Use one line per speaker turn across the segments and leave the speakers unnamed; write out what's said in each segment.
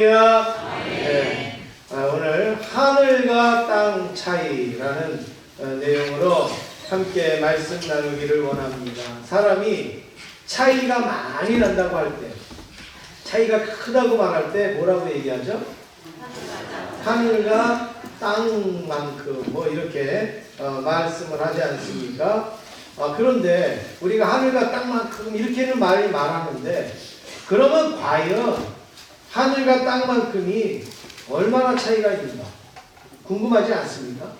네. 오늘 하늘과 땅 차이라는 내용으로 함께 말씀 나누기를 원합니다. 사람이 차이가 많이 난다고 할 때, 차이가 크다고 말할 때 뭐라고 얘기하죠? 하늘과 땅만큼 뭐 이렇게 말씀을 하지 않습니까? 그런데 우리가 하늘과 땅만큼 이렇게는 말하는데, 그러면 과연 하늘과 땅만큼이 얼마나 차이가 있는가 궁금하지 않습니까?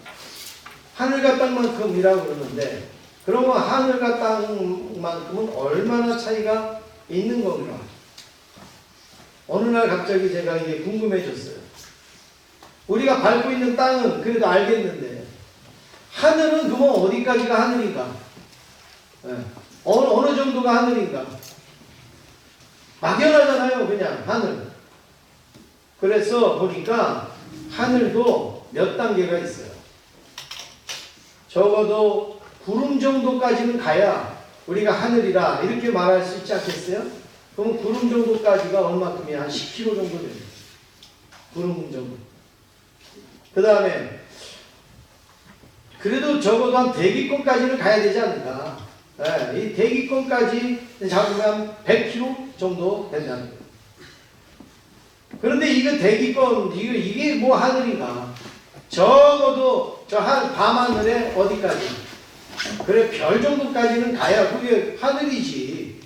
하늘과 땅만큼이라고 그러는데, 그러면 하늘과 땅만큼은 얼마나 차이가 있는 건가? 어느 날 갑자기 제가 이게 궁금해졌어요. 우리가 밟고 있는 땅은 그래도 알겠는데, 하늘은 그러면 어디까지가 하늘인가? 어느 정도가 하늘인가? 막연하잖아요, 그냥 하늘. 그래서 보니까 하늘도 몇 단계가 있어요. 적어도 구름 정도까지는 가야 우리가 하늘이라 이렇게 말할 수 있지 않겠어요? 그럼 구름 정도까지가 얼마큼이야? 한 10km 정도 돼요. 구름 정도. 그 다음에 그래도 적어도 한 대기권까지는 가야 되지 않을까? 이 대기권까지 잡으면 100km 정도 된다는 거예요. 그런데 이거 대기권, 이게 뭐 하늘인가? 적어도 저 밤하늘에 어디까지? 그래, 별 정도까지는 가야 그게 하늘이지.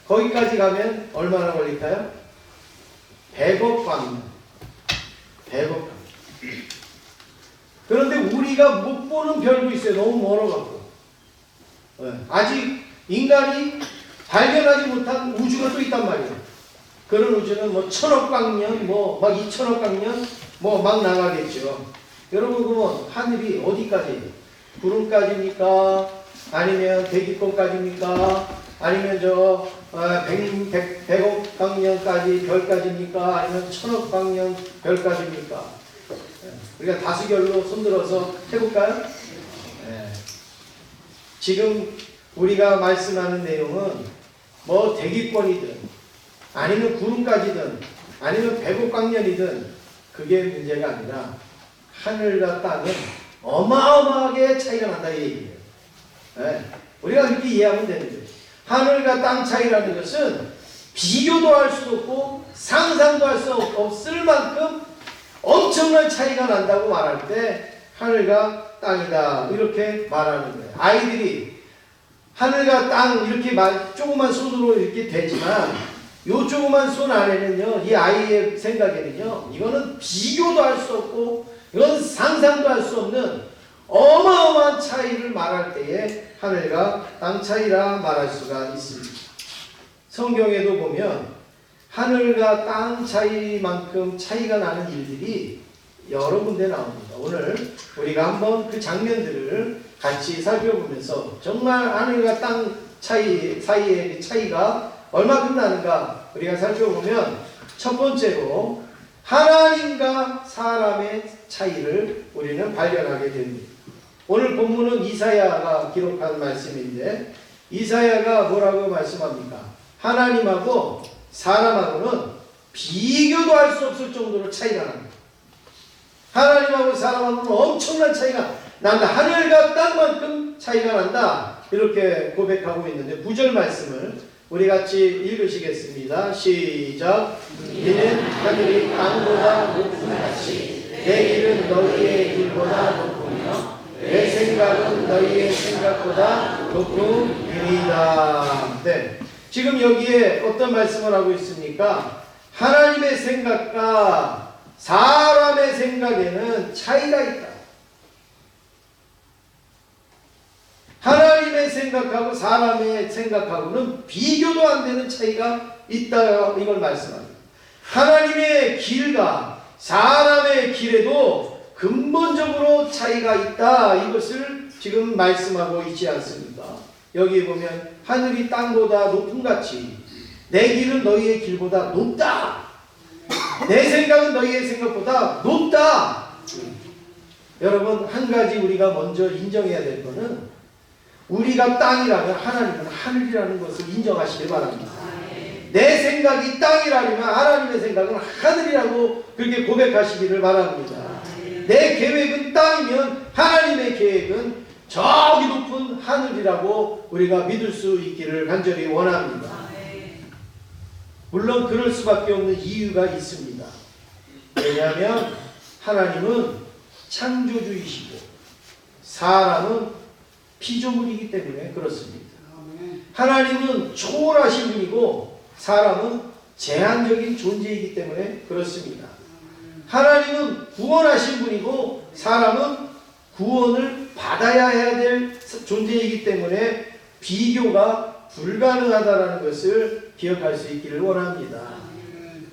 거기까지 가면 얼마나 걸릴까요? 100억 광년. 100억 광년. 그런데 우리가 못 보는 별도 있어요. 너무 멀어갖고. 아직 인간이 발견하지 못한 우주가 또 있단 말이에요. 그런 우주는 뭐 1000억 광년, 뭐 막 2000억 광년, 뭐 막 나가겠죠. 여러분, 그러면 하늘이 어디까지? 구름까지입니까? 아니면 대기권까지입니까? 아니면 저 100억 광년까지 별까지입니까? 아니면 1000억 광년 별까지입니까? 우리가 다수결로 손들어서 해볼까요? 지금 우리가 말씀하는 내용은 뭐 대기권이든 아니면 구름까지든 아니면 100억 광년이든 그게 문제가 아니라 하늘과 땅은 어마어마하게 차이가 난다 이 얘기예요. 우리가 그렇게 이해하면 되는 거예요. 하늘과 땅 차이라는 것은 비교도 할 수 없고 상상도 할 수 없을 만큼 엄청난 차이가 난다고 말할 때 하늘과 땅이다 이렇게 말하는 거예요. 아이들이 하늘과 땅 이렇게 조그만 손으로 이렇게 되지만 요 조그만 손 안에는요, 이 아이의 생각에는요, 이거는 비교도 할 수 없고 이건 상상도 할 수 없는 어마어마한 차이를 말할 때에 하늘과 땅 차이라 말할 수가 있습니다. 성경에도 보면 하늘과 땅 차이만큼 차이가 나는 일들이 여러 군데 나옵니다. 오늘 우리가 한번 그 장면들을 같이 살펴보면서 정말 하늘과 땅 차이 사이의 차이가 얼마큼 나는가 우리가 살펴보면, 첫 번째로 하나님과 사람의 차이를 우리는 발견하게 됩니다. 오늘 본문은 이사야가 기록한 말씀인데, 이사야가 뭐라고 말씀합니까? 하나님하고 사람하고는 비교도 할 수 없을 정도로 차이가 납니다. 하나님하고 사람하고는 엄청난 차이가 난다. 하늘과 땅만큼 차이가 난다. 이렇게 고백하고 있는데, 9절 말씀을 우리 같이 읽으시겠습니다. 시작. 이는 하늘이 땅보다 높은 같이 내 길은 너희의 길보다 높으며 내 생각은 너희의 생각보다 높으리이다. 네. 지금 여기에 어떤 말씀을 하고 있습니까? 하나님의 생각과 사람의 생각에는 차이가 있다. 하나님의 생각하고 사람의 생각하고는 비교도 안 되는 차이가 있다. 이걸 말씀합니다. 하나님의 길과 사람의 길에도 근본적으로 차이가 있다. 이것을 지금 말씀하고 있지 않습니까? 여기 보면 하늘이 땅보다 높은 같이 내 길은 너희의 길보다 높다. 내 생각은 너희의 생각보다 높다. 여러분, 한 가지 우리가 먼저 인정해야 될 것은, 우리가 땅이라면 하나님은 하늘이라는 것을 인정하시길 바랍니다. 내 생각이 땅이라면 하나님의 생각은 하늘이라고 그렇게 고백하시기를 바랍니다. 내 계획은 땅이면 하나님의 계획은 저기 높은 하늘이라고 우리가 믿을 수 있기를 간절히 원합니다. 물론 그럴 수밖에 없는 이유가 있습니다. 왜냐하면 하나님은 창조주이시고 사람은 피조물이기 때문에 그렇습니다. 하나님은 초월하신 분이고 사람은 제한적인 존재이기 때문에 그렇습니다. 하나님은 구원하신 분이고 사람은 구원을 받아야 해야 될 존재이기 때문에 비교가 불가능하다는 것을 기억할 수 있기를 원합니다.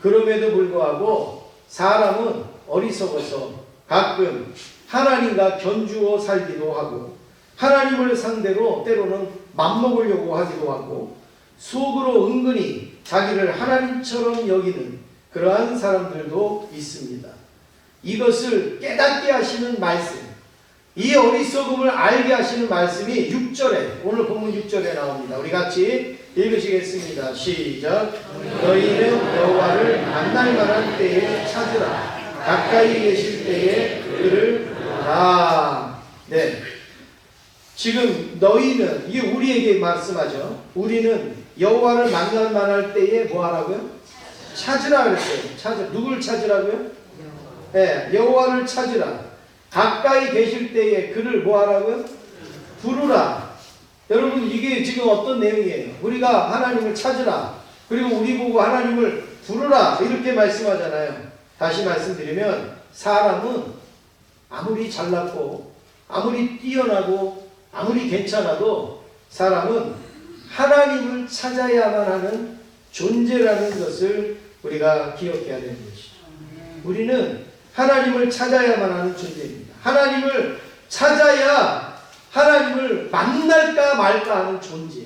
그럼에도 불구하고 사람은 어리석어서 가끔 하나님과 견주어 살기도 하고 하나님을 상대로 때로는 맘먹으려고 하기도 하고 속으로 은근히 자기를 하나님처럼 여기는 그러한 사람들도 있습니다. 이것을 깨닫게 하시는 말씀, 이 어리석음을 알게 하시는 말씀이 6절에, 오늘 본문 6절에 나옵니다. 우리 같이 읽으시겠습니다. 시작. 너희는 여호와를 만날 만한 때에 찾으라. 가까이 계실 때에 그를 보라. 네. 지금 너희는, 이게 우리에게 말씀하죠. 우리는 여호와를 만날 만할 때에 뭐 하라고요? 찾으라 그랬어요. 누굴 찾으라고요? 네, 여호와를 찾으라. 가까이 계실 때에 그를 뭐 하라고요? 부르라. 여러분 이게 지금 어떤 내용이에요? 우리가 하나님을 찾으라. 그리고 우리 보고 하나님을 부르라. 이렇게 말씀하잖아요. 다시 말씀드리면 사람은 아무리 잘났고 아무리 뛰어나고 아무리 괜찮아도 사람은 하나님을 찾아야만 하는 존재라는 것을 우리가 기억해야 되는 것이죠. 우리는 하나님을 찾아야만 하는 존재입니다. 하나님을 찾아야 하나님을 만날까 말까 하는 존재.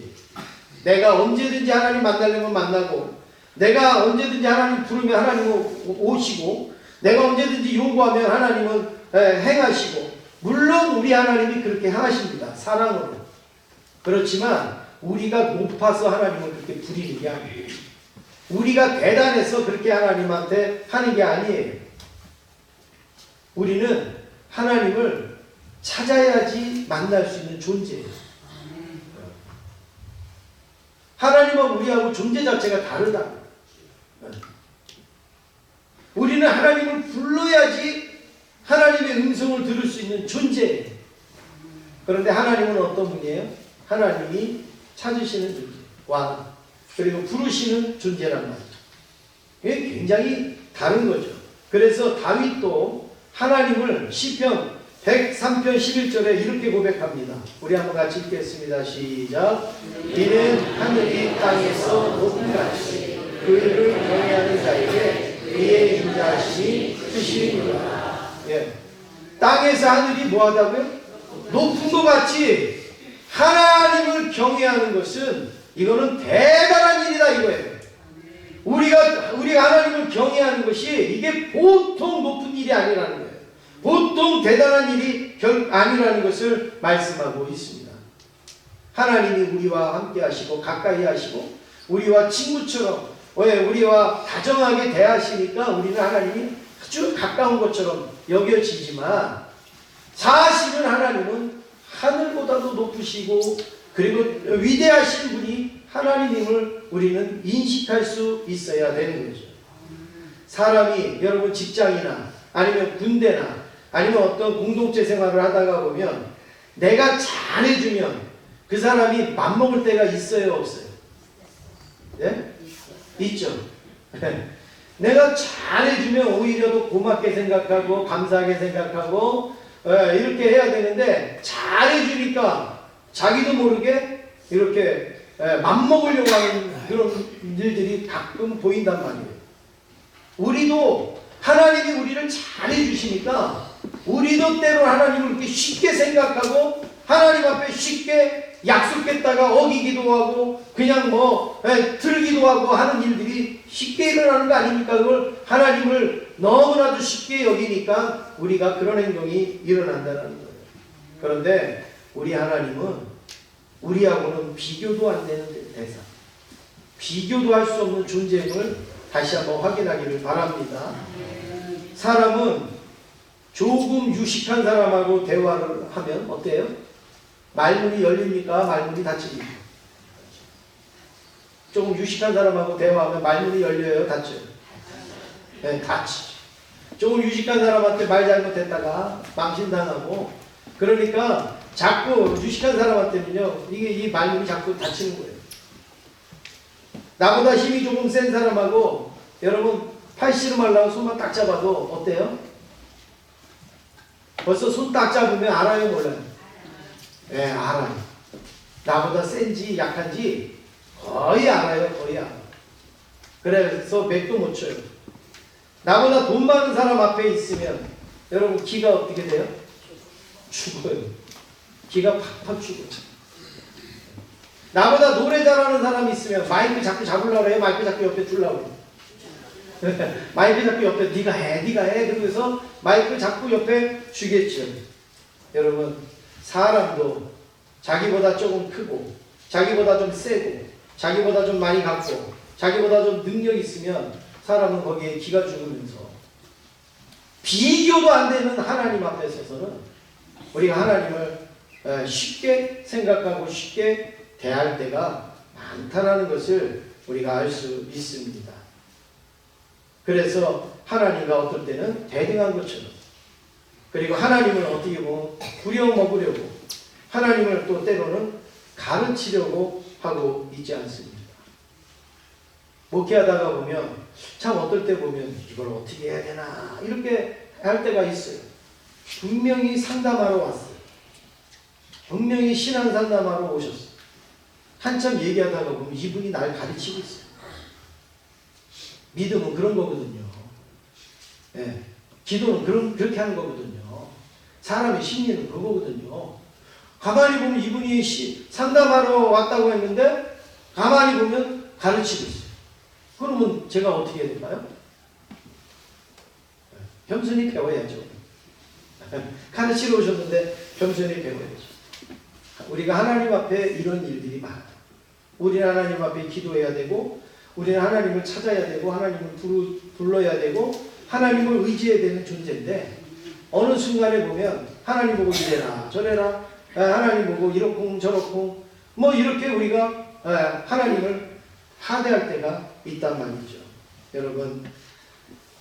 내가 언제든지 하나님 만나려면 만나고 내가 언제든지 하나님 부르면 하나님은 오시고 내가 언제든지 요구하면 하나님은 행하시고 물론 우리 하나님이 그렇게 하십니다. 사랑으로. 그렇지만 우리가 높아서 하나님을 그렇게 부리는 게 아니에요. 우리가 대단해서 그렇게 하나님한테 하는 게 아니에요. 우리는 하나님을 찾아야지 만날 수 있는 존재예요. 하나님과 우리하고 존재 자체가 다르다. 우리는 하나님을 불러야지 하나님의 음성을 들을 수 있는 존재예요. 그런데 하나님은 어떤 분이에요? 하나님이 찾으시는 존재. 와. 그리고 부르시는 존재란 말이죠. 이게 굉장히 다른 거죠. 그래서 다윗도 하나님을 시편 103편 11절에 이렇게 고백합니다. 우리 한번 같이 읽겠습니다. 시작. 이는 하늘이 땅에서 높음같이 그를 경외하는 자에게 그의 인자하심이 크시니라. 예. 땅에서 하늘이 뭐하다고요? 높은 것 같이 하나님을 경외하는 것은 이거는 대단한 일이다 이거예요. 우리가 하나님을 경외하는 것이 이게 보통 높은 일이 아니라는 거예요. 보통 대단한 일이 아니라는 것을 말씀하고 있습니다. 하나님이 우리와 함께 하시고 가까이 하시고 우리와 친구처럼 우리와 다정하게 대하시니까 우리는 하나님이 아주 가까운 것처럼 여겨지지만 사실은 하나님은 하늘보다도 높으시고 그리고 위대하신 분이 하나님임을 우리는 인식할 수 있어야 되는 거죠. 사람이 여러분 직장이나 아니면 군대나 아니면 어떤 공동체 생활을 하다가 보면 내가 잘해주면 그 사람이 맘먹을 때가 있어요 없어요? 네? 있죠. 내가 잘해주면 오히려 더 고맙게 생각하고 감사하게 생각하고 이렇게 해야 되는데 잘해주니까 자기도 모르게 이렇게 맘먹으려고 하는 그런 일들이 가끔 보인단 말이에요. 우리도 하나님이 우리를 잘해주시니까 우리도 때로 하나님을 이렇게 쉽게 생각하고 하나님 앞에 쉽게 약속했다가 어기기도 하고 그냥 들기도 하고 하는 일들이 쉽게 일어나는 거 아닙니까? 그걸 하나님을 너무나도 쉽게 여기니까 우리가 그런 행동이 일어난다는 거예요. 그런데 우리 하나님은 우리하고는 비교도 안 되는 대상, 비교도 할 수 없는 존재임을 다시 한번 확인하기를 바랍니다. 사람은 조금 유식한 사람하고 대화를 하면 어때요? 말문이 열립니까? 말문이 닫힙니까? 조금 유식한 사람하고 대화하면 말문이 열려요? 닫혀요? 네, 닫히죠. 조금 유식한 사람한테 말 잘못했다가 망신당하고, 그러니까 자꾸 유식한 사람한테는요, 이 말문이 자꾸 닫히는 거예요. 나보다 힘이 조금 센 사람하고 여러분 팔씨름 하려고 손만 딱 잡아도 어때요? 벌써 손 딱 잡으면 알아요, 몰라요? 네, 알아요. 나보다 센지 약한지 거의 알아요, 거의 알아요. 그래서 맥도 못 쳐요. 나보다 돈 많은 사람 앞에 있으면 여러분 기가 어떻게 돼요? 죽어요. 기가 팍팍 죽어요. 나보다 노래 잘하는 사람이 있으면 마이크 자꾸 잡으려고 해요? 마이크 자꾸 옆에 두려고 해요? 마이크 자꾸 옆에 네가 해 그러면서 마이크 자꾸 옆에 주겠죠. 여러분 사람도 자기보다 조금 크고 자기보다 좀 세고 자기보다 좀 많이 갖고 자기보다 좀 능력이 있으면 사람은 거기에 기가 죽으면서 비교도 안 되는 하나님 앞에 서서는 우리가 하나님을 쉽게 생각하고 쉽게 대할 때가 많다는 것을 우리가 알 수 있습니다. 그래서 하나님과 어떨 때는 대등한 것처럼, 그리고 하나님을 어떻게 보면 부려먹으려고, 하나님을 또 때로는 가르치려고 하고 있지 않습니다. 목회하다가 보면 참 어떨 때 보면 이걸 어떻게 해야 되나 이렇게 할 때가 있어요. 분명히 상담하러 왔어요. 분명히 신앙 상담하러 오셨어요. 한참 얘기하다가 보면 이분이 날 가르치고 있어요. 믿음은 그런 거거든요. 예. 기도는 그렇게 하는 거거든요. 사람의 심리는 그거거든요. 가만히 보면 이분이 상담하러 왔다고 했는데 가만히 보면 가르치고 있어요. 그러면 제가 어떻게 해야 될까요? 겸손히 배워야죠. 가르치러 오셨는데 겸손히 배워야죠. 우리가 하나님 앞에 이런 일들이 많아요. 우리는 하나님 앞에 기도해야 되고, 우리는 하나님을 찾아야 되고, 하나님을 불러야 되고, 하나님을 의지해야 되는 존재인데, 어느 순간에 보면 하나님 보고 이래라 저래라, 하나님 보고 이렇쿵 저렇쿵 뭐 이렇게 우리가 하나님을 하대할 때가 있단 말이죠. 여러분,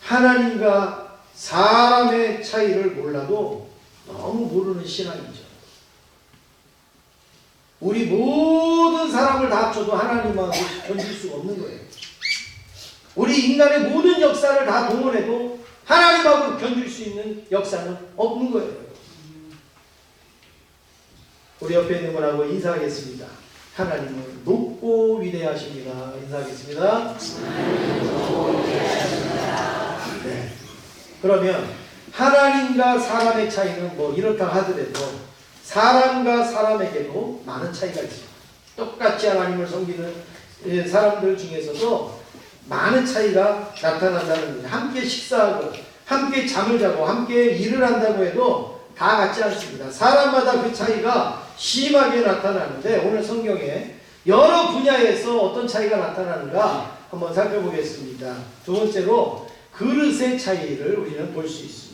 하나님과 사람의 차이를 몰라도 너무 모르는 신앙이죠. 우리 모든 사람을 다 합쳐도 하나님하고 견딜 수가 없는 거예요. 우리 인간의 모든 역사를 다 동원해도 하나님하고 견딜 수 있는 역사는 없는 거예요. 우리 옆에 있는 분하고 인사하겠습니다. 하나님은 높고 위대하십니다. 인사하겠습니다. 네. 그러면 하나님과 사람의 차이는 뭐 이렇다 하더라도 사람과 사람에게도 많은 차이가 있습니다. 똑같이 하나님을 섬기는 사람들 중에서도 많은 차이가 나타난다는 거예요. 함께 식사하고 함께 잠을 자고 함께 일을 한다고 해도 다 같지 않습니다. 사람마다 그 차이가 심하게 나타나는데 오늘 성경에 여러 분야에서 어떤 차이가 나타나는가 한번 살펴보겠습니다. 두 번째로 그릇의 차이를 우리는 볼 수 있습니다.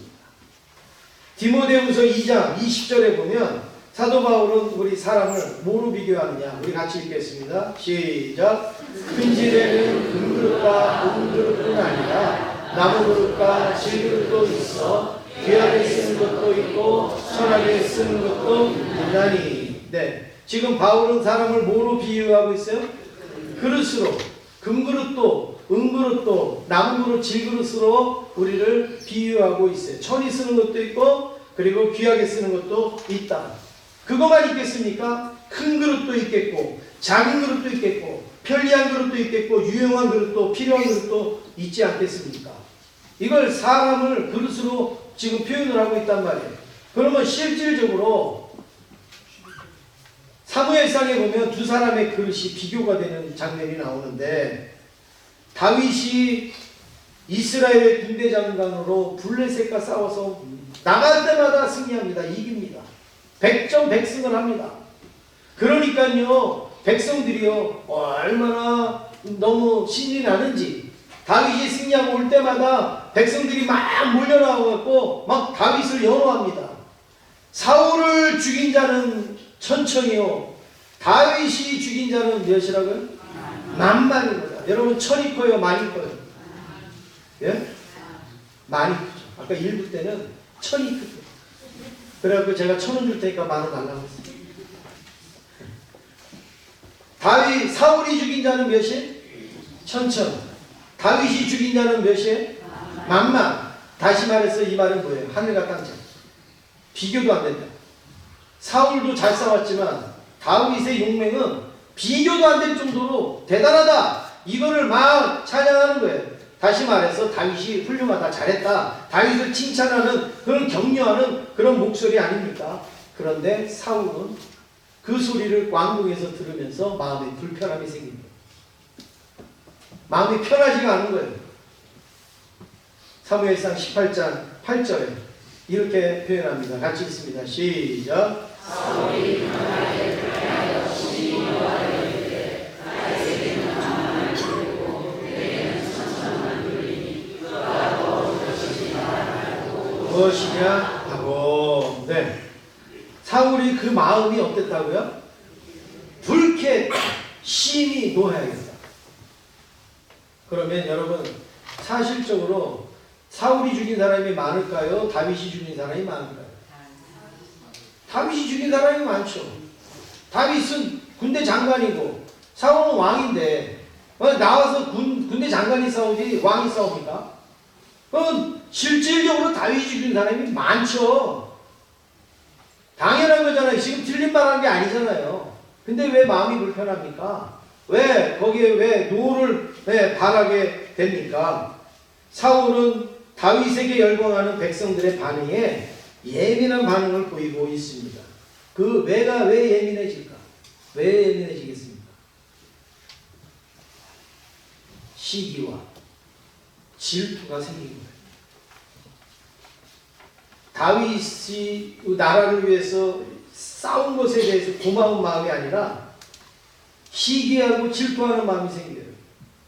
디모데후서 2장 20절에 보면 사도 바울은 우리 사람을 뭐로 비교하느냐? 우리 같이 읽겠습니다. 시작. 큰집에는 금그릇과 은그릇뿐 아니라 나무그릇과 질그릇도 있어 귀하게 쓰는 것도 있고 천하게 쓰는 것도 있나니. 네, 지금 바울은 사람을 뭐로 비유하고 있어요? 그릇으로. 금그릇도 은그릇도 나무그릇 질그릇으로 우리를 비유하고 있어요. 천이 쓰는 것도 있고 그리고 귀하게 쓰는 것도 있다. 그것만 있겠습니까? 큰 그릇도 있겠고 작은 그릇도 있겠고 편리한 그릇도 있겠고 유용한 그릇도 필요한 그릇도 있지 않겠습니까? 이걸 사람을 그릇으로 지금 표현을 하고 있단 말이에요. 그러면 실질적으로 사무엘상에 보면 두 사람의 그릇이 비교가 되는 장면이 나오는데 다윗이 이스라엘의 군대 장관으로 블레셋과 싸워서 나갈 때마다 승리합니다. 이깁니다. 백전백승을 합니다. 그러니까요 백성들이요 얼마나 너무 신이 나는지 다윗이 승리하고 올 때마다 백성들이 막 몰려나와갖고 막 다윗을 연호합니다. 사울을 죽인 자는 천천히요, 다윗이 죽인 자는 몇이라고요? 만만입니다. 여러분 천이 커요, 많이 커요? 예? 많이 크죠. 아까 1부 때는 천이 크죠. 그래갖고 제가 1,000원 줄 테니까 10,000원 달라고 했어요. 사울이 죽인 자는 몇이? 천천. 다윗이 죽인 자는 몇이? 만만. 다시 말해서 이 말은 뭐예요? 하늘과 땅차. 비교도 안 된다. 사울도 잘 싸웠지만 다윗의 용맹은 비교도 안 될 정도로 대단하다. 이거를 막 찬양하는 거예요. 다시 말해서 다윗이 훌륭하다, 잘했다, 다윗을 칭찬하는 그런 격려하는 그런 목소리 아닙니까? 그런데 사울은 그 소리를 왕궁에서 들으면서 마음에 불편함이 생깁니다. 마음이 편하지가 않은 거예요. 사무엘상 18장 8절에 이렇게 표현합니다. 같이 읽습니다. 시작. 사울이 나를 불하여 시인을 이르되 다윗에게는 만만을 주고 내게는 천천만 돌리니 그가 더 무엇이냐 하고. 네. 사울이 그 마음이 어땠다고요? 불쾌, 심히 노하였다. 그러면 여러분 사실적으로 사울이 죽인 사람이 많을까요? 다윗이 죽인 사람이 많을까요? 다윗이 죽인 사람이 많죠. 다윗은 군대 장관이고 사울은 왕인데 나와서 군대 장관이 싸우지 왕이 싸웁니까? 실질적으로 다윗이 죽인 사람이 많죠. 당연한 거잖아요. 지금 틀린 말 하는 게 아니잖아요. 근데 왜 마음이 불편합니까? 왜 거기에 왜 노를 바라게 됩니까? 사울은 다윗에게 열광하는 백성들의 반응에 예민한 반응을 보이고 있습니다. 그 왜가 왜 예민해질까? 왜 예민해지겠습니까? 시기와 질투가 생긴 거예요. 다윗이 나라를 위해서 싸운 것에 대해서 고마운 마음이 아니라 시기하고 질투하는 마음이 생겨요.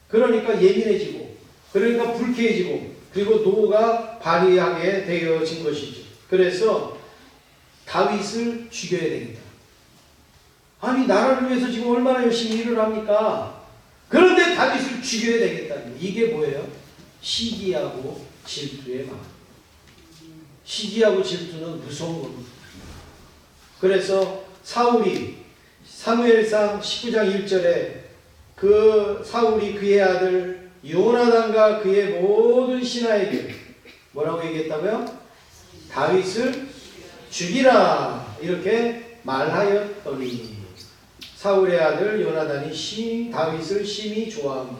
그러니까 예민해지고, 그러니까 불쾌해지고, 그리고 노가 발휘하게 되어진 것이죠. 그래서 다윗을 죽여야 됩니다. 아니 나라를 위해서 지금 얼마나 열심히 일을 합니까? 그런데 다윗을 죽여야 되겠다는, 이게 뭐예요? 시기하고 질투의 마음. 시기하고 질투는 무서운 겁니다. 그래서 사울이 사무엘상 19장 1절에 그 사울이 그의 아들 요나단과 그의 모든 신하에게 뭐라고 얘기했다고요? 다윗을 죽이라 이렇게 말하였더니 사울의 아들 요나단이 다윗을 심히 좋아하므로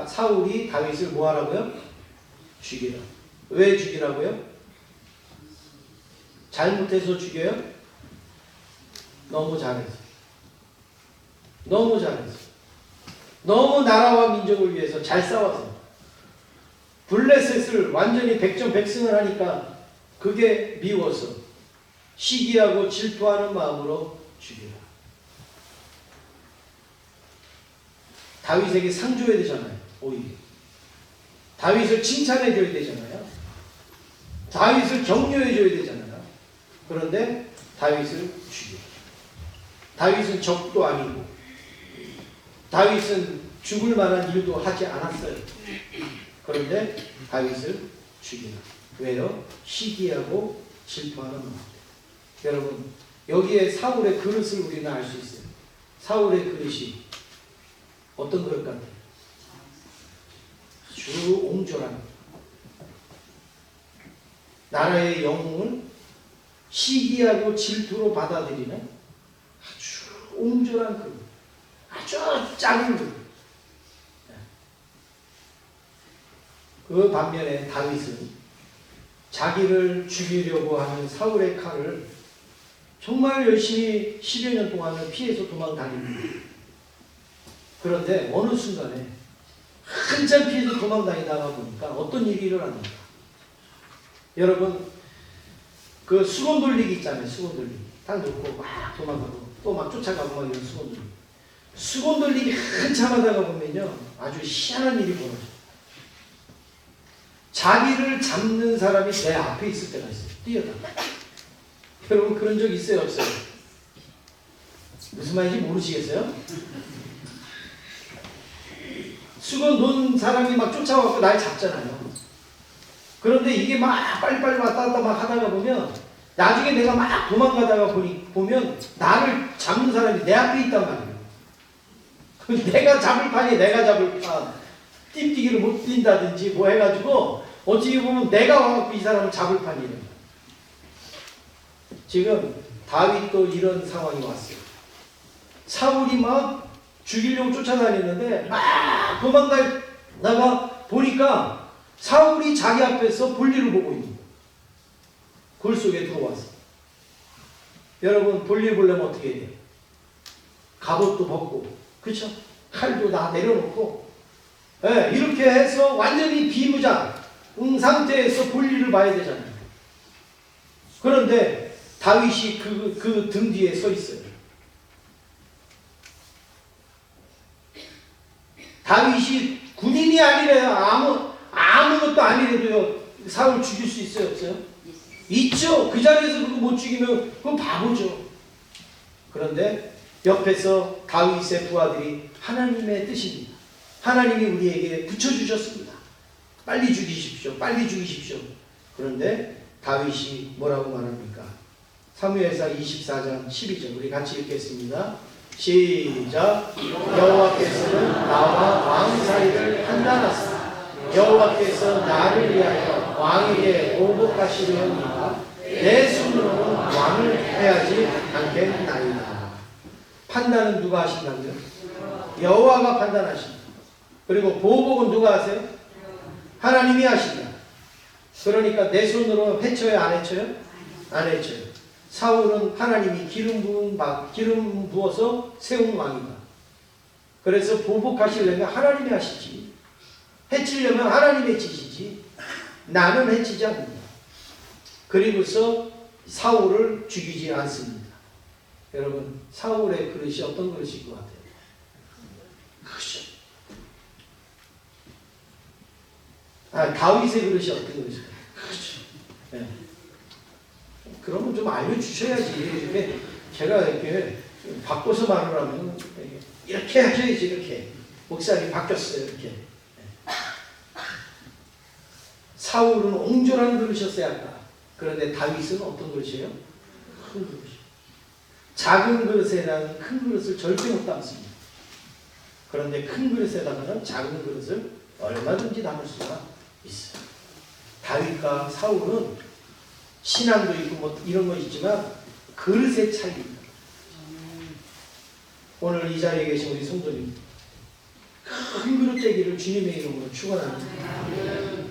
사울이 다윗을 뭐하라고요? 죽이라. 왜 죽이라고요? 잘못해서 죽여요? 너무 잘해서. 너무 잘해서. 너무 나라와 민족을 위해서 잘 싸워서. 블레셋을 완전히 백전백승을 하니까 그게 미워서 시기하고 질투하는 마음으로 죽이라. 다윗에게 상 줘야 되잖아요. 오히려. 다윗을 칭찬해 줘야 되잖아요. 다윗을 격려해 줘야 되잖아요. 그런데 다윗을 죽여. 다윗은 적도 아니고 다윗은 죽을 만한 일도 하지 않았어요. 그런데 다윗을 죽이라. 왜요? 시기하고 질투하는 마음. 여러분 여기에 사울의 그릇을 우리는 알 수 있어요. 사울의 그릇이 어떤 그릇 같아요? 아주 옹졸한, 나라의 영웅을 시기하고 질투로 받아들이는 아주 옹졸한 그릇, 아주 작은 그릇. 그 반면에 다윗은 자기를 죽이려고 하는 사울의 칼을 정말 열심히 10여 년 동안을 피해서 도망다닙니다. 그런데 어느 순간에 한참 피해서 도망다니다가 보니까 어떤 일이 일어납니까? 여러분 그 수건 돌리기 있잖아요. 수건 돌리기 딱 놓고 막 도망가고 또 막 쫓아가고 막 이런 수건 돌리기. 수건 돌리기 한참 하다가 보면요, 아주 희한한 일이 벌어져요. 자기를 잡는 사람이 내 앞에 있을 때가 있어요. 뛰어다가. 여러분 그런 적 있어요, 없어요? 무슨 말인지 모르시겠어요? 수건 놓은 사람이 막 쫓아와서 날 잡잖아요. 그런데 이게 막 빨리빨리 왔다 갔다 막 하다가 보면 나중에 내가 막 도망가다가 보면 나를 잡는 사람이 내 앞에 있단 말이에요. 내가 잡을 판이 내가 잡을 판. 띠뛰기를 못 뛴다든지 뭐 해가지고 어찌 보면 내가 와갖고 이 사람을 잡을 판이에요. 지금 다윗도 이런 상황이 왔어요. 사울이 막 죽이려고 쫓아다니는데 막 도망가다가 보니까 사울이 자기 앞에서 볼일을 보고 있는 거예요. 골 속에 들어와서. 여러분 볼일 보려면 어떻게 해야 돼요? 갑옷도 벗고, 그렇죠? 칼도 다 내려놓고, 네, 이렇게 해서 완전히 비무장 상태에서 볼일을 봐야 되잖아요. 그런데 다윗이 그 등 뒤에 서 있어요. 다윗이 군인이 아니래요. 아무것도 아니래도요, 사울 죽일 수 있어요, 없어요? 있죠. 그 자리에서 그거 못 죽이면 그건 바보죠. 그런데 옆에서 다윗의 부하들이 하나님의 뜻입니다. 하나님이 우리에게 붙여주셨습니다. 빨리 죽이십시오. 빨리 죽이십시오. 그런데 다윗이 뭐라고 말합니까? 사무엘상 24장 12절 우리 같이 읽겠습니다. 시작. 여호와께서는 나와 왕 사이를 판단하사 여호와께서 나를 위하여 왕에게 보복하시려니와 내 손으로는 왕을 해하지 않겠나이다. 판단은 누가 하신다고요? 여호와가 판단하신다. 그리고 보복은 누가 하세요? 하나님이 하신다. 그러니까 내 손으로 해쳐요, 안 해쳐요? 안 해쳐요. 사울은 하나님이 기름 부어서 세운 왕이다. 그래서 보복하시려면 하나님이 하시지. 해치려면 하나님이 해치시지. 나는 해치지 않는다. 그리고서 사울을 죽이지 않습니다. 여러분, 사울의 그릇이 어떤 그릇일 것 같아요? 그렇죠. 다윗의 그릇이 어떤 그릇일까요? 그렇죠. 네. 그러면 좀 알려주셔야지. 제가 이렇게 바꿔서 말을 하면 이렇게 하셔야지. 이렇게 목사님 바뀌었어요. 이렇게. 사울은 옹졸한 그릇이었어야 한다. 그런데 다윗은 어떤 그릇이에요? 큰 그릇. 작은 그릇에다가는 큰 그릇을 절대 못 담습니다. 그런데 큰 그릇에다가는 작은 그릇을 얼마든지 담을 수가 있어요. 다윗과 사울은 신앙도 있고 뭐 이런 거 있지만 그릇의 차이입니다. 오늘 이 자리에 계신 우리 성도님, 큰 그릇 되기를 주님의 이름으로 축원합니다.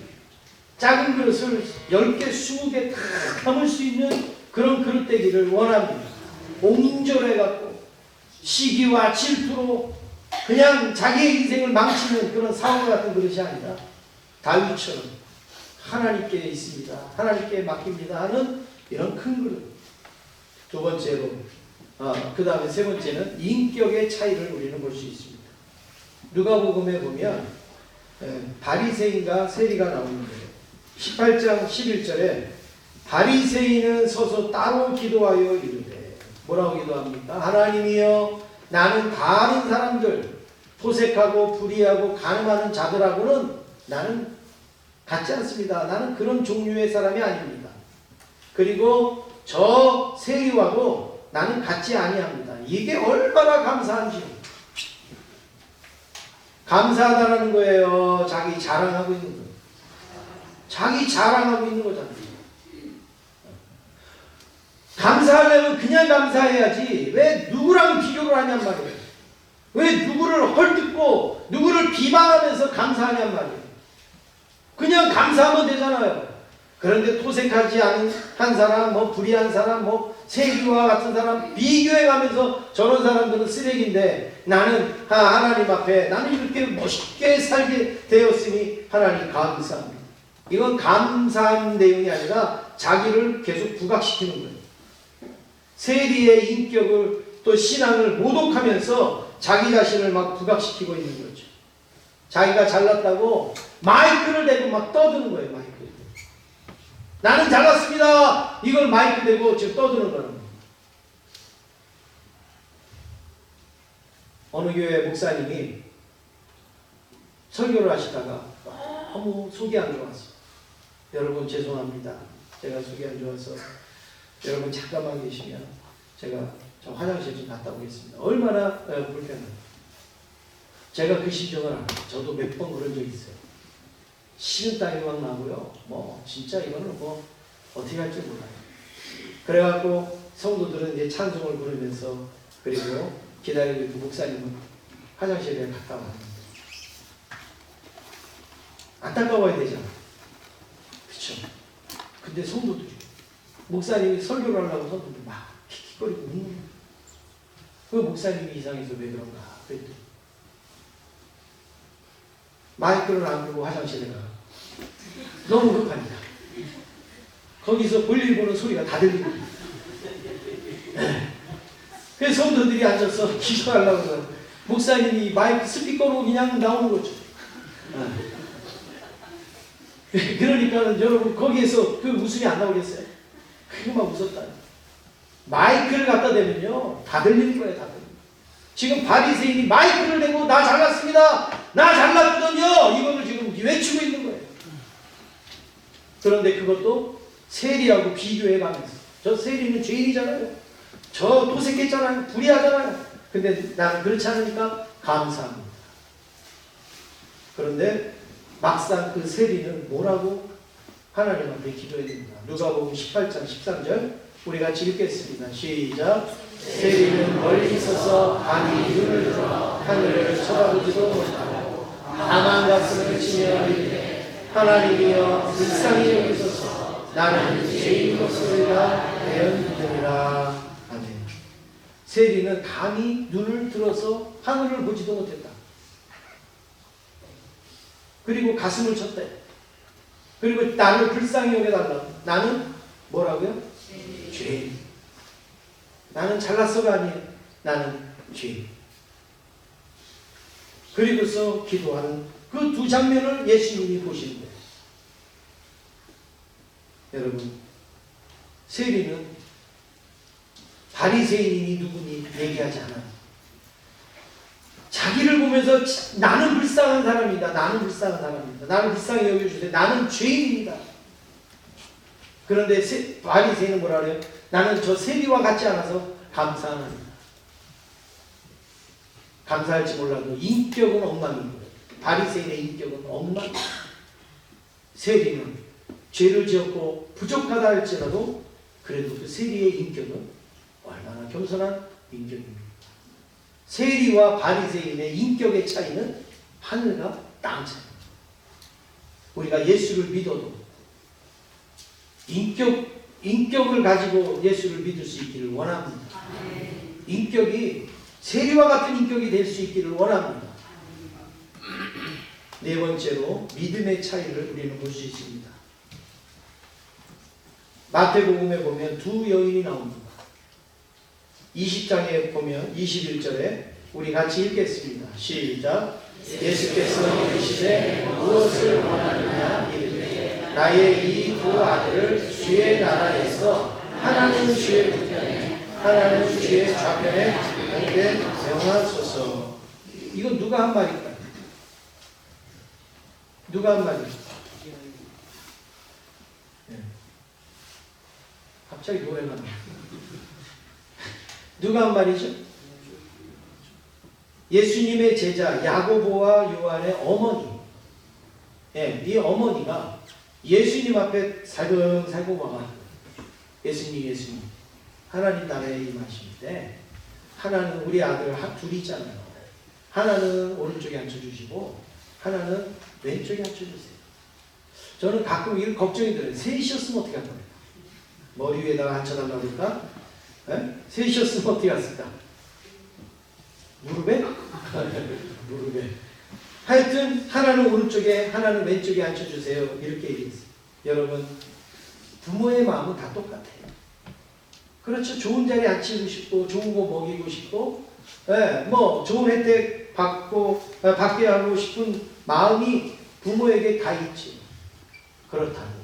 작은 그릇을 10개, 20개 다 담을 수 있는 그런 그릇 되기를 원합니다. 옹졸해갖고 시기와 질투로 그냥 자기의 인생을 망치는 그런 사울 같은 그릇이 아니라 다윗처럼 하나님께 있습니다. 하나님께 맡깁니다 하는 이런 큰 그릇. 두 번째로, 그 다음에 세 번째는 인격의 차이를 우리는 볼 수 있습니다. 누가복음에 보면 바리새인과 세리가 나오는데 18장 11절에 바리새인은 서서 따로 기도하여 이르되 뭐라고 기도합니까? 하나님이여, 나는 다른 사람들 토색하고 불의하고 간음하는 자들하고는 나는 같지 않습니다. 나는 그런 종류의 사람이 아닙니다. 그리고 저 세리와도 나는 같지 아니합니다. 이게 얼마나 감사한지. 감사하다는 거예요. 자기 자랑하고 있는 거. 자기 자랑하고 있는 거잖아요. 감사하려면 그냥 감사해야지. 왜 누구랑 비교를 하냔 말이에요. 왜 누구를 헐뜯고 누구를 비방하면서 감사하냔 말이에요. 그냥 감사하면 되잖아요. 그런데 토색하지 않은 한 사람, 뭐 불의한 사람, 뭐 세리와 같은 사람 비교해가면서 저런 사람들은 쓰레기인데 나는 하나님 앞에 나는 이렇게 멋있게 살게 되었으니 하나님 감사합니다. 이건 감사한 내용이 아니라 자기를 계속 부각시키는 거예요. 세리의 인격을 또 신앙을 모독하면서 자기 자신을 막 부각시키고 있는 거죠. 자기가 잘났다고 마이크를 대고 막 떠드는 거예요. 마이크를. 나는 잘났습니다. 이걸 마이크 대고 지금 떠드는 거예요. 어느 교회 목사님이 설교를 하시다가 너무 속이 안 좋았어. 여러분 죄송합니다. 제가 속이 안 좋아서 여러분 잠깐만 계시면 제가 저 화장실 좀 갔다 오겠습니다. 얼마나 불편해요. 제가 그 심정을 알아요. 저도 몇 번 그런 적이 있어요. 식은땀이 막 나고요. 뭐 진짜 이거는 뭐 어떻게 할지 몰라요. 그래갖고 성도들은 이제 찬송을 부르면서 그리고 기다리고 있고 목사님은 화장실에 갔다 왔는데 안타까워야 되잖아. 그쵸? 근데 성도들이 목사님이 설교를 하려고 성도들이 막 킥킥거리고 웃는 거예요. 그 목사님이 이상해서 왜 그런가 그랬더니 마이크를 안 들고 화장실에 가. 너무 급하니까. 거기서 볼일 보는 소리가 다 들리고. 그래서 성도들이 앉아서 기도하려고 해서 목사님이 마이크 스피커로 그냥 나오는 거죠. 그러니까 여러분 거기에서 그 웃음이 안 나오겠어요? 그거 막 웃었다. 마이크를 갖다 대면요 다 들리는 거예요. 다 들리는 거예요. 지금 바리새인이 마이크를 대고 나 잘났습니다. 나 잘났거든요. 이거를 지금 외치고 있는 거예요. 그런데 그것도 세리하고 비교해가면서 저 세리는 죄인이잖아요. 저 도색했잖아요. 불의하잖아요. 근데 나는 그렇지 않으니까 감사합니다. 그런데 막상 그 세리는 뭐라고 하나님 앞에 기도해야 됩니다. 누가복음 18장 13절 우리 같이 읽겠습니다. 시작. 세리는 멀리 있어서 감히 눈을 들어 하늘을 쳐다보지도 못하고 다만 가슴을 치며 이르되 하나님이여 불쌍히 여기소서 나는 죄인 것으로다 되었느니라. 아멘. 세리는 감히 눈을 들어서 하늘을 보지도 못했다. 그리고 가슴을 쳤대. 그리고 나를 불쌍히 여겨달라. 나는 뭐라고요? 죄인. 나는 잘났어가 아니에요. 나는 죄인. 그리고서 기도하는 그 두 장면을 예수님이 보시는 거예요. 여러분, 세리는 바리새인이 누구니 얘기하지 않아요. 자기를 보면서 나는 불쌍한 사람이다. 나는 불쌍한 사람이다. 나는 불쌍히 여겨주세요. 나는 죄인입니다. 그런데 바리새인은 뭐라 그래요? 나는 저 세리와 같지 않아서 감사합니다. 감사할지 몰라도 인격은 엉망입니다. 바리새인의 인격은 엉망. 세리는 죄를 지었고 부족하다 할지라도 그래도 그 세리의 인격은 얼마나 겸손한 인격입니다. 세리와 바리새인의 인격의 차이는 하늘과 땅 차이. 우리가 예수를 믿어도 인격을 가지고 예수를 믿을 수 있기를 원합니다. 인격이 세리와 같은 인격이 될 수 있기를 원합니다. 네 번째로 믿음의 차이를 우리는 볼 수 있습니다. 마태복음에 보면 두 여인이 나옵니다. 20장에 보면 21절에 우리 같이 읽겠습니다. 시작. 예수께서 이르시되 무엇을 원하느냐 이르되 나의 이 두 아들을 주의 나라에서 하나는 주의 우편에 하나는 주의 좌편에 앉게 명하소서. 이건 누가 한 말일까요? 누가 한 말일까요? 네. 갑자기 노래가 나. 누가 한 말이죠? 예수님의 제자 야고보와 요한의 어머니. 예, 이 어머니가 예수님 앞에 살금살금 와가지고 예수님 하나님 나라에 임하실 때 하나는 우리 아들 둘이 있잖아요. 하나는 오른쪽에 앉혀주시고 하나는 왼쪽에 앉혀주세요. 저는 가끔 이런 걱정이 들어요. 셋이었으면 어떻게 할 겁니까? 머리 위에다가 앉혀달라고 그럴까? 셋이었으면 어떻게 했을까? 무릎에? 무릎에. 하여튼 하나는 오른쪽에 하나는 왼쪽에 앉혀주세요. 이렇게 얘기했어요. 여러분 부모의 마음은 다 똑같아요. 그렇죠. 좋은 자리에 앉히고 싶고 좋은 거 먹이고 싶고 뭐 좋은 혜택 받게 하고 싶은 마음이 부모에게 다 있지. 그렇다고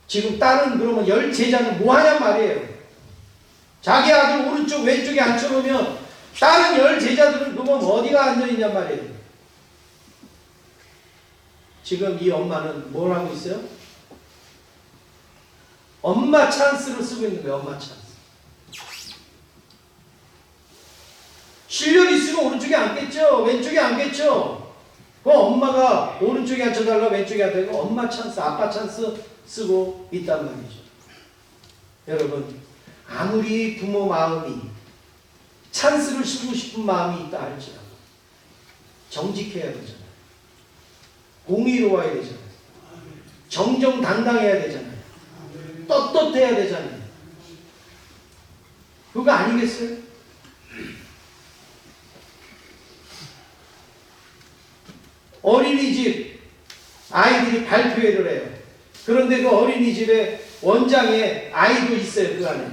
지금 딸은 그러면 10제자는 뭐 하냔 말이에요. 자기 아들 오른쪽 왼쪽에 앉혀놓으면 다른 10제자들은 그러면 어디가 앉아있냔 말이에요. 지금 이 엄마는 뭘 하고 있어요? 엄마 찬스를 쓰고 있는 거예요. 엄마 찬스. 실력 있으면 오른쪽에 앉겠죠. 왼쪽에 앉겠죠. 그 엄마가 오른쪽에 앉혀달라 왼쪽에 앉혀달라 엄마 찬스, 아빠 찬스 쓰고 있단 말이죠. 여러분 아무리 부모 마음이 찬스를 쓰고 싶은 마음이 있다 할지라도 정직해야 되잖아요. 공의로워야 되잖아요. 정정당당해야 되잖아요. 떳떳해야 되잖아요. 그거 아니겠어요? 어린이집 아이들이 발표회를 해요. 그런데 그 어린이집에 원장에 아이도 있어요. 그 안에.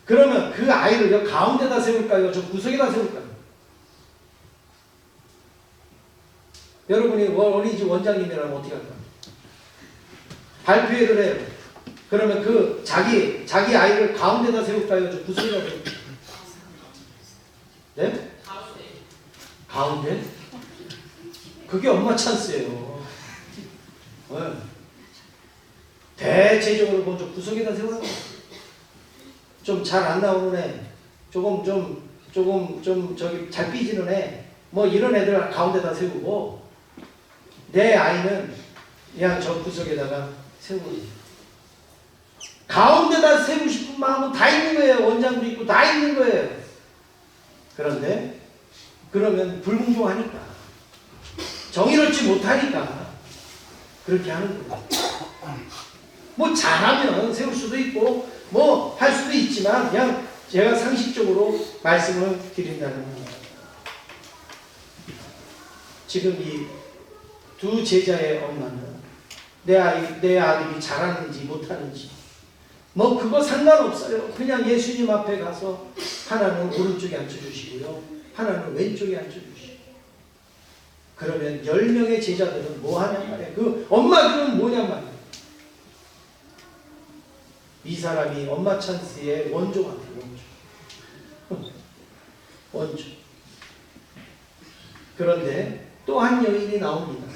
그러면 그 아이를 가운데다 세울까요? 저 구석에다 세울까요? 여러분이 어린이집 원장님이라면 어떻게 할까요? 발표회를 해요. 그러면 그 자기 아이를 가운데다 세울까요? 저 구석에다 세울까요? 네? 가운데? 그게 엄마 찬스예요. 네. 대체적으로 먼저 구석에다 세우라고. 좀 잘 안 나오는 애, 조금 저기 잘 삐지는 애, 뭐 이런 애들 가운데다 세우고, 내 아이는 그냥 저 구석에다가 세우고. 가운데다 세우고 싶은 마음은 다 있는 거예요. 원장도 있고 다 있는 거예요. 그런데 그러면 불공정하니까, 정의롭지 못하니까 그렇게 하는 거예요. 뭐 잘하면 세울 수도 있고 뭐 할 수도 있지만 그냥 제가 상식적으로 말씀을 드린다는 겁니다. 지금 이 두 제자의 엄마는 내 아들이 잘하는지 못하는지 뭐 그거 상관없어요. 그냥 예수님 앞에 가서 하나는 오른쪽에 앉혀주시고요, 하나는 왼쪽에 앉혀주시고. 그러면 10명의 제자들은 뭐 하냔 말이에요. 그 엄마들은 뭐냔 말이에요. 이 사람이 엄마 찬스의 원조 같아요. 원조. 그런데 또 한 여인이 나옵니다.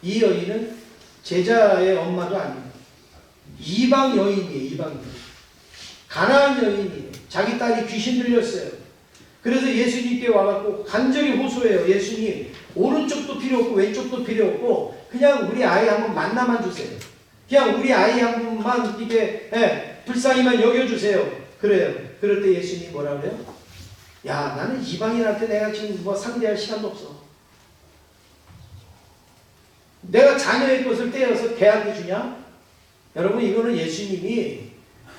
이 여인은 제자의 엄마도 아닙니다. 이방 여인이에요. 이방 여인. 가나안 여인이에요. 자기 딸이 귀신 들렸어요. 그래서 예수님께 와갖고 간절히 호소해요. 예수님, 오른쪽도 필요 없고 왼쪽도 필요 없고 그냥 우리 아이 한번 만나만 주세요. 그냥 우리 아이 한 번만 이게 불쌍히만 여겨주세요. 그래요. 그럴 때 예수님이 뭐라 그래요? 야, 나는 이방인한테 내가 지금 뭐 상대할 시간도 없어. 내가 자녀의 것을 떼어서 걔한테 주냐? 여러분, 이거는 예수님이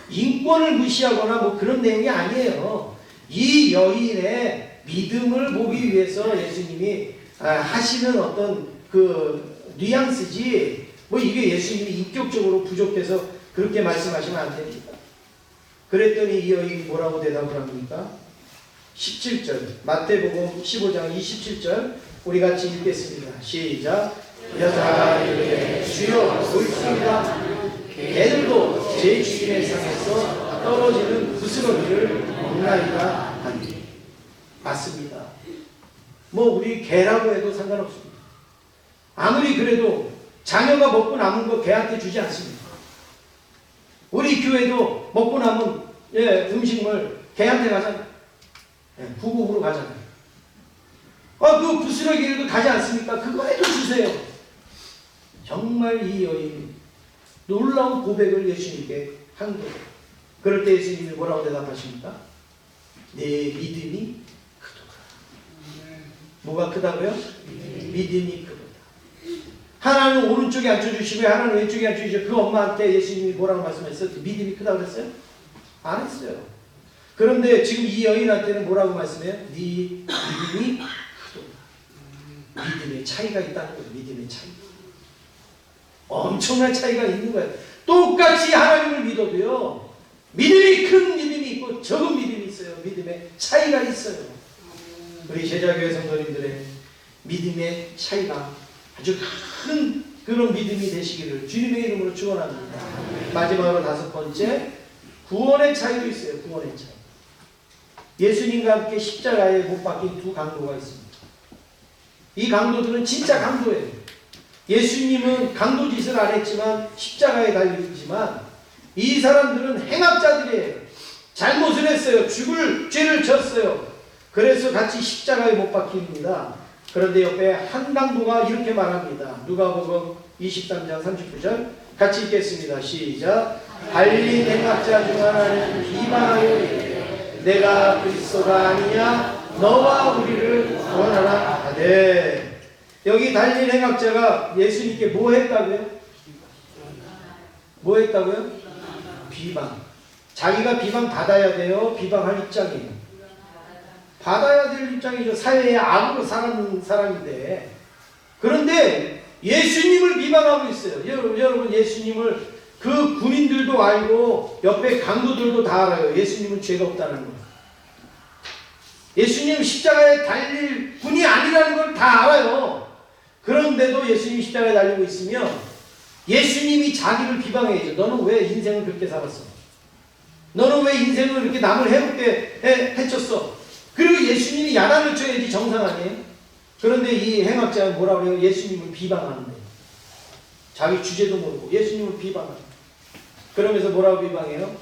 인권을 무시하거나 뭐 그런 내용이 아니에요. 이 여인의 믿음을 보기 위해서 예수님이 하시는 어떤 그 뉘앙스지, 뭐 이게 예수님이 인격적으로 부족해서 그렇게 말씀하시면 안 됩니다. 그랬더니 이 여인이 뭐라고 대답을 합니까? 17절, 마태복음 15장 27절 우리 같이 읽겠습니다. 시작. 여자가 이르되 주여 옳습니다. 개들도 제 주인의 상에서 떨어지는 부스러기를 먹나이다 하니. 맞습니다. 뭐 우리 개라고 해도 상관없습니다. 아무리 그래도 자녀가 먹고 남은 거 개한테 주지 않습니다. 우리 교회도 먹고 남은 음식물 개한테 가잖아요. 구국으로 가잖아요. 그 부스러기에도 가지 않습니까? 그거에도 주세요. 정말 이 여인이 놀라운 고백을 예수님께 한 거예요. 그럴 때 예수님이 뭐라고 대답하십니까? 내 믿음이 크도다. 뭐가 크다고요? 믿음이 크도다. 하나는 오른쪽에 앉혀주시고 하나는 왼쪽에 앉혀주시고, 그 엄마한테 예수님이 뭐라고 말씀했어요? 믿음이 크다고 그랬어요? 안 했어요. 그런데 지금 이 여인한테는 뭐라고 말씀해요? 네 믿음이 크도다. 믿음의 차이가 있다는 거예요. 믿음의 차이. 엄청난 차이가 있는 거예요. 똑같이 하나님을 믿어도요, 믿음이 큰 믿음이 있고 적은 믿음이 있어요. 있어요. 믿음의 차이가 있어요. 우리 제자교회 성도님들의 믿음의 차이가 아주 큰 그런 믿음이 되시기를 주님의 이름으로 축원합니다. 마지막으로 5번째, 구원의 차이도 있어요. 구원의 차이. 예수님과 함께 십자가에 못 박힌 2 강도가 있습니다. 이 강도들은 진짜 강도예요. 예수님은 강도 짓을 안 했지만 십자가에 달리지만 이 사람들은 행악자들이에요. 잘못을 했어요. 죽을 죄를 졌어요. 그래서 같이 십자가에 못 박힙니다. 그런데 옆에 한 강도가 이렇게 말합니다. 누가복음 23장 39절 같이 읽겠습니다. 시작. 달린 행악자 중 하나는 비방하여 이르되 내가 그리스도가 아니냐 너와 우리를 구원하라 하되. 여기 달린 행악자가 예수님께 뭐 했다고요? 뭐 했다고요? 비방. 자기가 비방 받아야 돼요? 비방할 입장이에요? 받아야 될 입장이죠. 사회에 악으로 사는 사람인데. 그런데 예수님을 비방하고 있어요. 여러분 예수님을 그 군인들도 알고 옆에 강도들도 다 알아요. 예수님은 죄가 없다는 거. 예수님 십자가에 달릴 분이 아니라는 걸 다 알아요. 그런데도 예수님이 십자가에 달리고 있으면 예수님이 자기를 비방해야죠. 너는 왜 인생을 그렇게 살았어? 너는 왜 인생을 그렇게 남을 해롭게 해쳤어? 그리고 예수님이 야단을 쳐야지 정상 아니에요? 그런데 이 행악자는 뭐라 그래요? 예수님을 비방하는데. 자기 주제도 모르고 예수님을 비방하는. 그러면서 뭐라고 비방해요?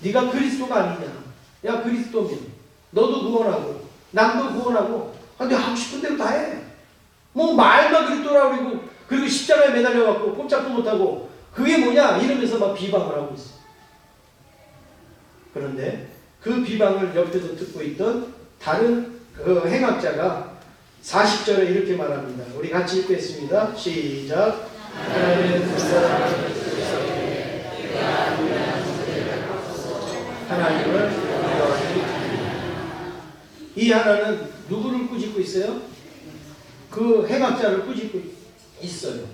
네가 그리스도가 아니냐? 야 그리스도면 너도 구원하고 남도 구원하고 근데 하고 싶은 대로 다 해. 뭐 말만 그리스도라고 그러고 그리고 십자가에 매달려갖고 꼼짝도 못하고 그게 뭐냐? 이러면서 막 비방을 하고 있어. 그런데 그 비방을 옆에서 듣고 있던 다른 그 행악자가 40절에 이렇게 말합니다. 우리 같이 읽겠습니다. 시작. 하나님은 그 사람을 하나님을 이 하나는 누구를 꾸짖고 있어요? 그 행악자를 꾸짖고 있어요.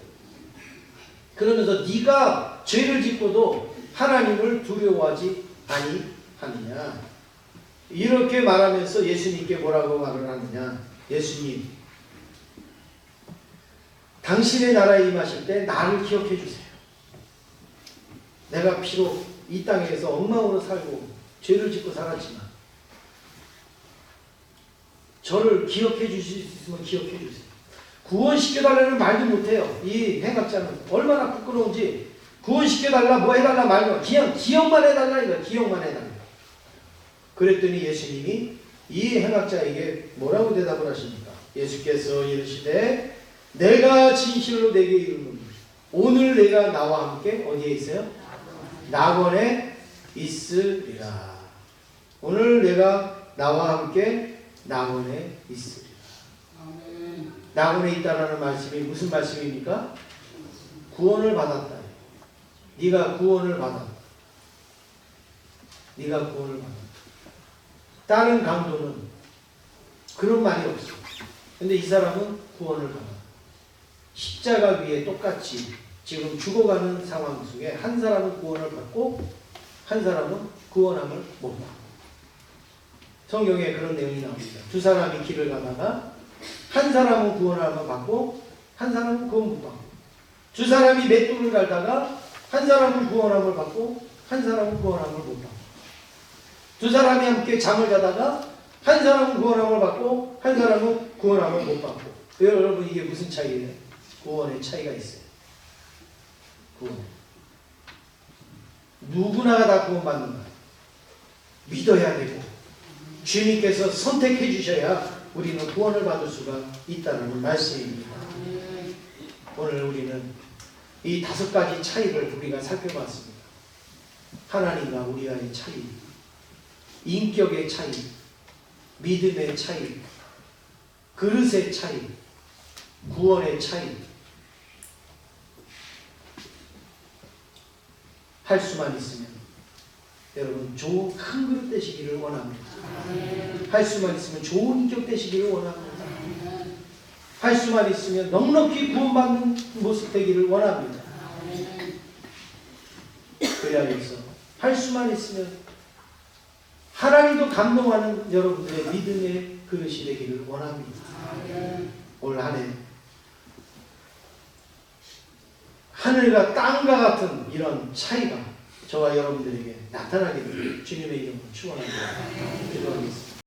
그러면서 네가 죄를 짓고도 하나님을 두려워하지 아니하느냐. 이렇게 말하면서 예수님께 뭐라고 말을 하느냐. 예수님, 당신의 나라에 임하실 때 나를 기억해 주세요. 내가 비록 이 땅에서 엉망으로 살고 죄를 짓고 살았지만 저를 기억해 주실 수 있으면 기억해 주세요. 구원시켜달라는 말도 못해요. 이 행악자는 얼마나 부끄러운지 구원시켜달라 뭐 해달라 말도 그냥 기억만 해달라 이거 기억만 해달라. 그랬더니 예수님이 이 행악자에게 뭐라고 대답을 하십니까? 예수께서 이르시되 내가 진실로 내게 이르노니 오늘 내가 나와 함께 어디에 있어요? 낙원에 있으리라. 오늘 내가 나와 함께 낙원에 있으리라. 낙원에 있다라는 말씀이 무슨 말씀입니까? 구원을 받았다. 네가 구원을 받았다. 네가 구원을 받았다. 다른 강도는 그런 말이 없어. 근데 이 사람은 구원을 받았다. 십자가 위에 똑같이 지금 죽어가는 상황 속에 한 사람은 구원을 받고 한 사람은 구원함을 못 받고. 성경에 그런 내용이 나옵니다. 두 사람이 길을 가다가 한 사람은 구원함을 받고 한 사람은 구원 못 받고. 두 사람이 맷돌을 갈다가 한 사람은 구원함을 받고 한 사람은 구원함을 못 받고. 두 사람이 함께 잠을 자다가 한 사람은 구원함을 받고 한 사람은 구원함을 못 받고. 여러분 이게 무슨 차이예요? 구원의 차이가 있어요. 구원. 누구나가 다 구원받는 거예요. 믿어야 되고 주님께서 선택해 주셔야 우리는 구원을 받을 수가 있다는 말씀입니다. 오늘 우리는 이 5가지 차이를 우리가 살펴봤습니다. 하나님과 우리와의 차이, 인격의 차이, 믿음의 차이, 그릇의 차이, 구원의 차이. 할 수만 있으면 여러분 좋은 큰 그릇 되시기를 원합니다. 할 수만 있으면 좋은 인격 되시기를 원합니다. 할 수만 있으면 넉넉히 구원받는 모습 되기를 원합니다. 그래야겠어. 할 수만 있으면 하나님도 감동하는 여러분들의 믿음의 그릇이 되기를 원합니다. 올 한해 하늘과 땅과 같은 이런 차이가 저와 여러분들에게 나타나기를 주님의 이름으로 축원합니다. 기도하겠습니다.